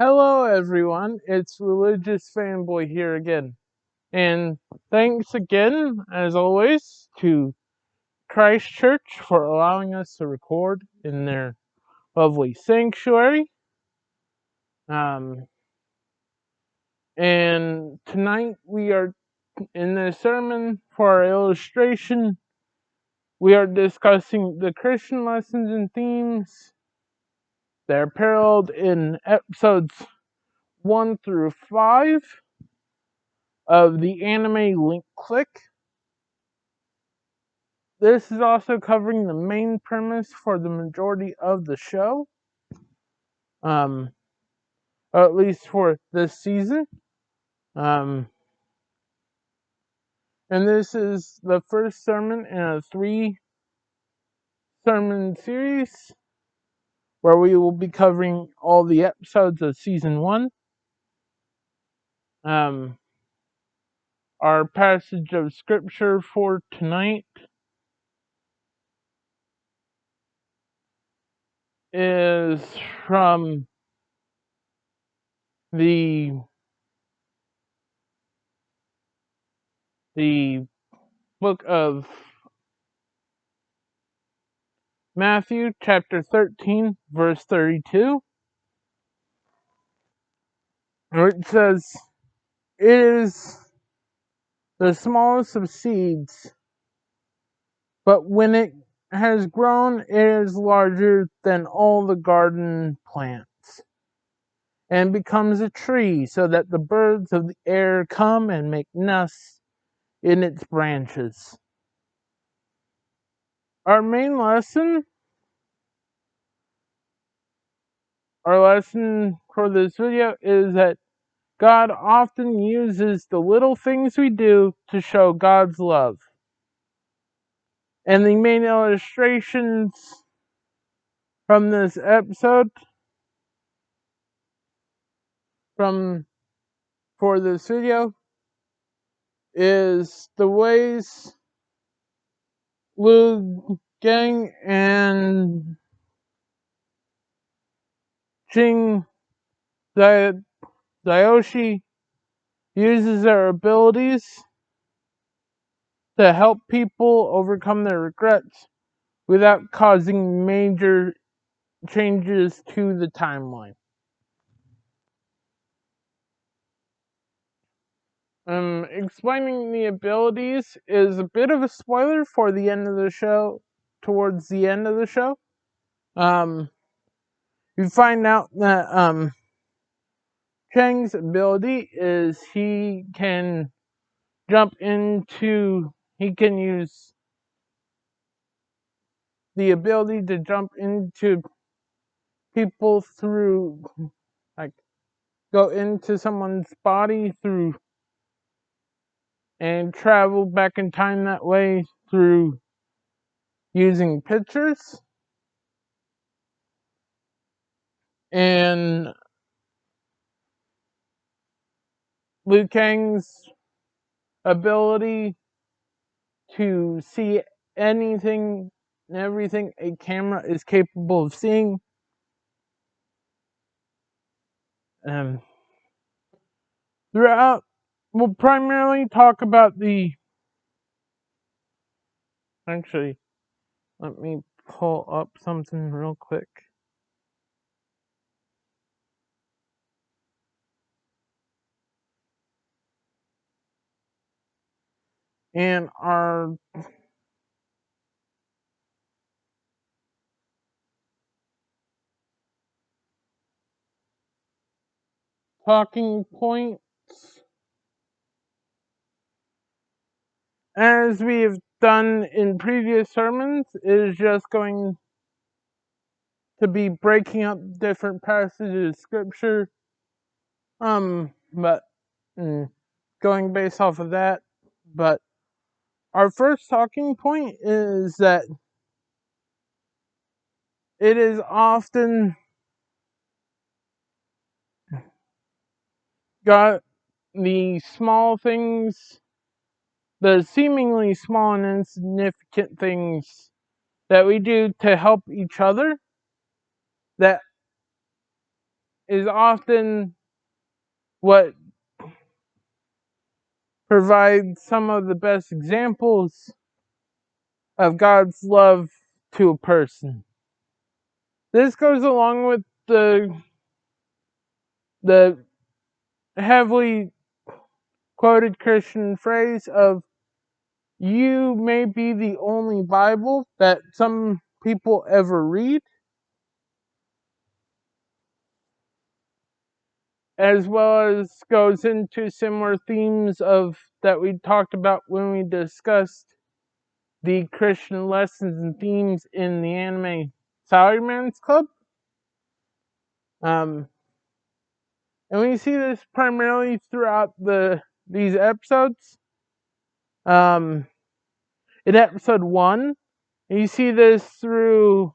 Hello, everyone. It's Religious Fanboy here again. And thanks again, as always, to Christ Church for allowing us to record in their lovely sanctuary. Um, and tonight we are in the sermon for our illustration. We are discussing the Christian lessons and themes that are paralleled in episodes 1 through 5 of the anime Link Click. This is also covering the main premise for the majority of the show, or at least for this season. Um, and this is the first sermon in a 3-sermon series where we will be covering all the episodes of season 1. Our passage of scripture for tonight is from the book of Matthew, chapter 13, verse 32, where it says, "It is the smallest of seeds, but when it has grown, it is larger than all the garden plants, and becomes a tree, so that the birds of the air come and make nests in its branches." Our main lesson, our lesson for this video is that God often uses the little things we do to show God's love. And the main illustrations from this episode for this video is the ways Liu Gang and Jing Zioshi uses their abilities to help people overcome their regrets without causing major changes to the timeline. Explaining the abilities is a bit of a spoiler for the end of the show, towards the end of the show. You find out that Chang's ability is he can use the ability to jump into people through, like, go into someone's body through, and travel back in time that way through using pictures. And Liu Kang's ability to see anything and everything a camera is capable of seeing. Throughout, we'll primarily talk about actually, let me pull up something real quick. And our talking points, as we have done in previous sermons, is just going to be breaking up different passages of scripture, but going based off of that. But our first talking point is that it is often got the small things, the seemingly small and insignificant things that we do to help each other, that is often what provides some of the best examples of God's love to a person. This goes along with the heavily quoted Christian phrase of, you may be the only Bible that some people ever read, as well as goes into similar themes of that we talked about when we discussed the Christian lessons and themes in the anime Salaryman's Club. And we see this primarily throughout these episodes. In episode 1, you see this through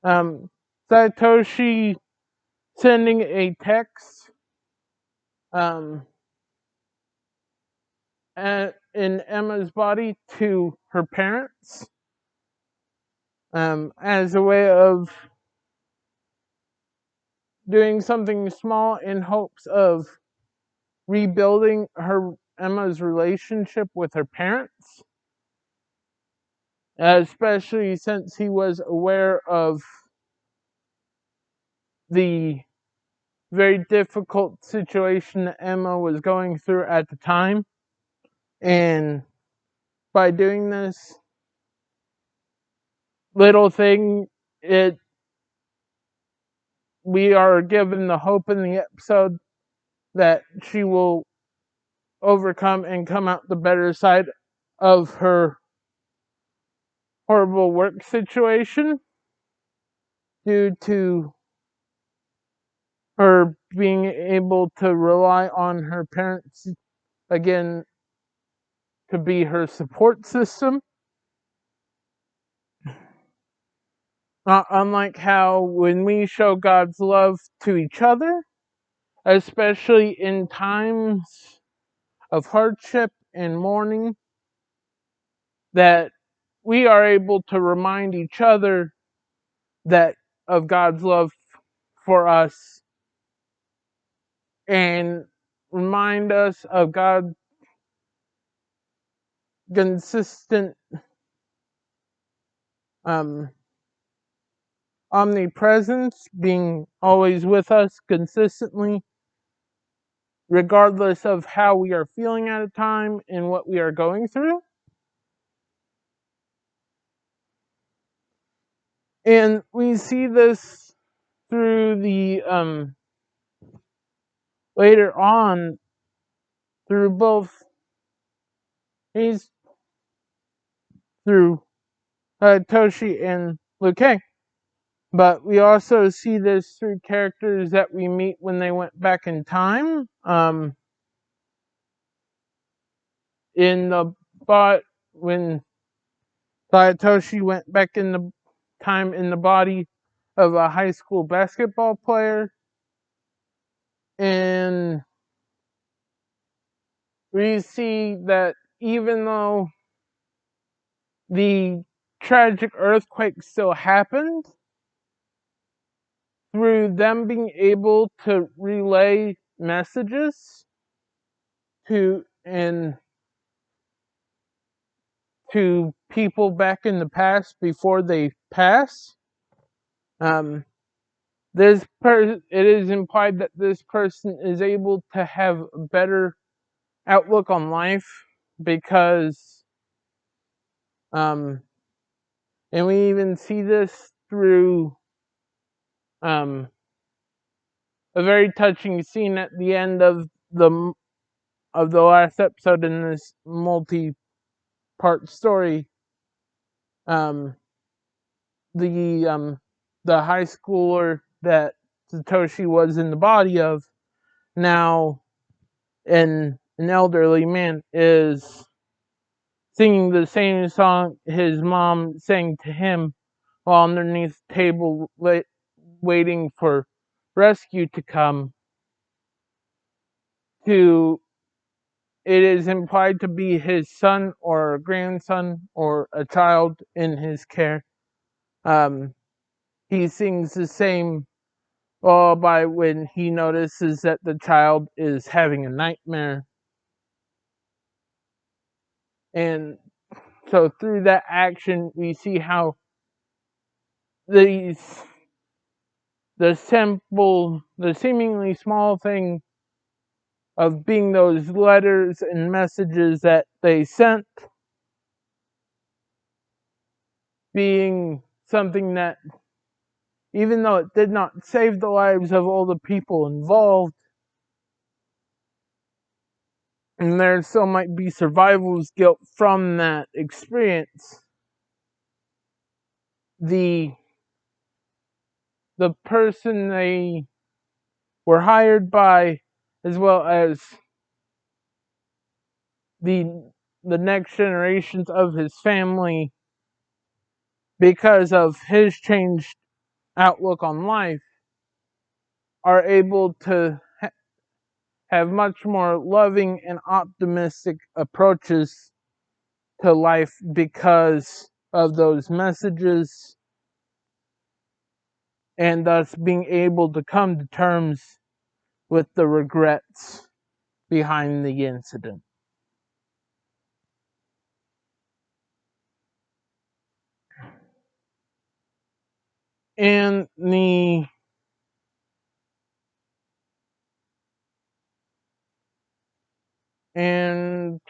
Satoshi sending a text in Emma's body to her parents as a way of doing something small in hopes of rebuilding Emma's relationship with her parents, especially since he was aware of the very difficult situation that Emma was going through at the time. And by doing this little thing, we are given the hope in the episode that she will overcome and come out the better side of her horrible work situation due to her being able to rely on her parents again to be her support system. Unlike how when we show God's love to each other, especially in times of hardship and mourning, that we are able to remind each other that of God's love for us and remind us of God's consistent omnipresence, being always with us consistently, regardless of how we are feeling at a time and what we are going through. And we see this through the later on through both he's through Toshi and Liu Kang. But we also see this through characters that we meet when they went back in time. In the when Satoshi went back in the time in the body of a high school basketball player, and we see that even though the tragic earthquake still happened, through them being able to relay messages to people back in the past before they pass, it is implied that this person is able to have a better outlook on life because and we even see this through a very touching scene at the end of the last episode in this multi-part story. The high schooler that Satoshi was in the body of, now an elderly man, is singing the same song his mom sang to him while underneath the table waiting for rescue to come. It is implied to be his son or a grandson or a child in his care. He sings the same lullaby when he notices that the child is having a nightmare. And so through that action, we see how these the seemingly small thing of being those letters and messages that they sent, being something that, even though it did not save the lives of all the people involved, and there still might be survival's guilt from that experience, the the person they were hired by, as well as the the next generations of his family, because of his changed outlook on life, are able to have much more loving and optimistic approaches to life because of those messages, and thus being able to come to terms with the regrets behind the incident. And and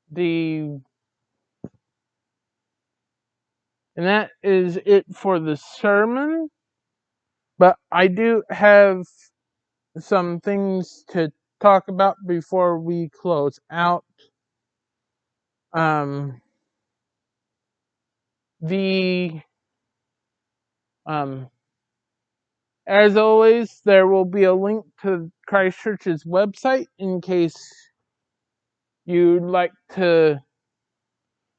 the and that is it for the sermon. But I do have some things to talk about before we close out. Um, the um, as always, there will be a link to Christchurch's website in case you'd like to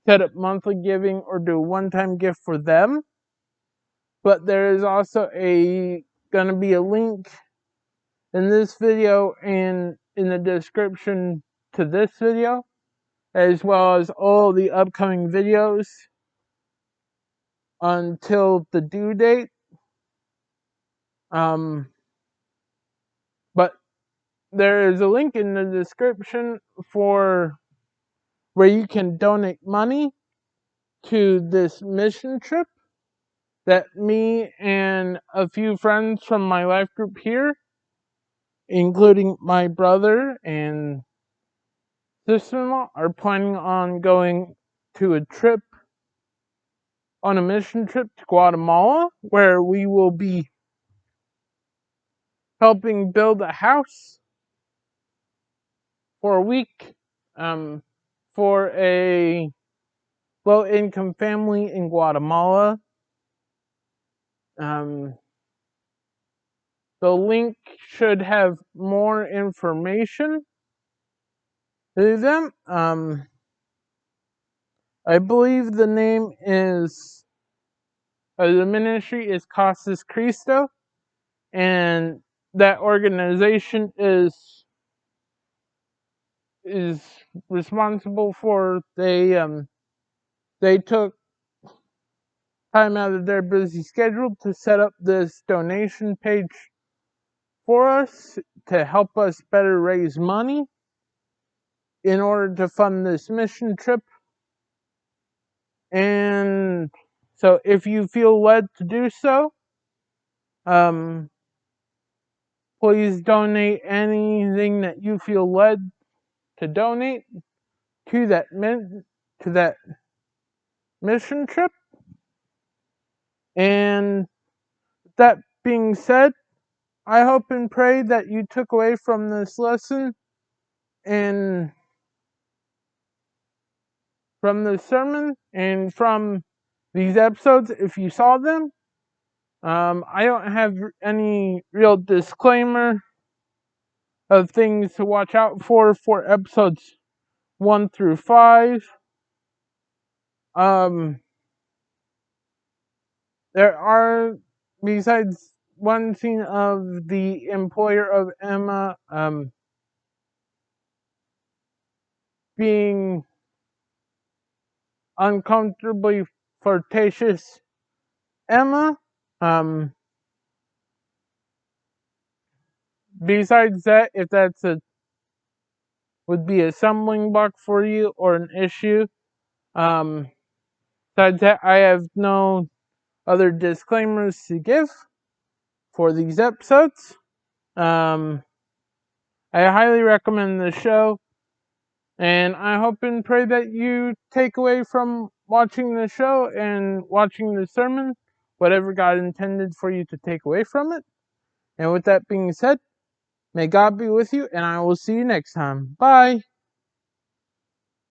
set up monthly giving or do a one-time gift for them. But there is also going to be a link in this video and in the description to this video, as well as all the upcoming videos until the due date. Um, but there is a link in the description for where you can donate money to this mission trip that me and a few friends from my life group here, including my brother and sister-in-law, are planning on going to on a mission trip to Guatemala, where we will be helping build a house for a week um, for a low-income family in Guatemala. Um, the link should have more information to them. I believe the name is the ministry is Casas Cristo, and that organization is responsible for they took time out of their busy schedule to set up this donation page for us to help us better raise money in order to fund this mission trip. And so if you feel led to do so, um, please donate anything that you feel led to donate to to that mission trip. And that being said, I hope and pray that you took away from this lesson and from the sermon and from these episodes, if you saw them. I don't have any real disclaimer of things to watch out for episodes 1 through 5. Um, there are, besides one scene of the employer of Emma being uncomfortably flirtatious Emma. Besides that, if that's a would be a stumbling block for you or an issue, um, besides that, I have no other disclaimers to give for these episodes. I highly recommend the show, and I hope and pray that you take away from watching the show and watching the sermon whatever God intended for you to take away from it. And with that being said, may God be with you, and I will see you next time. Bye.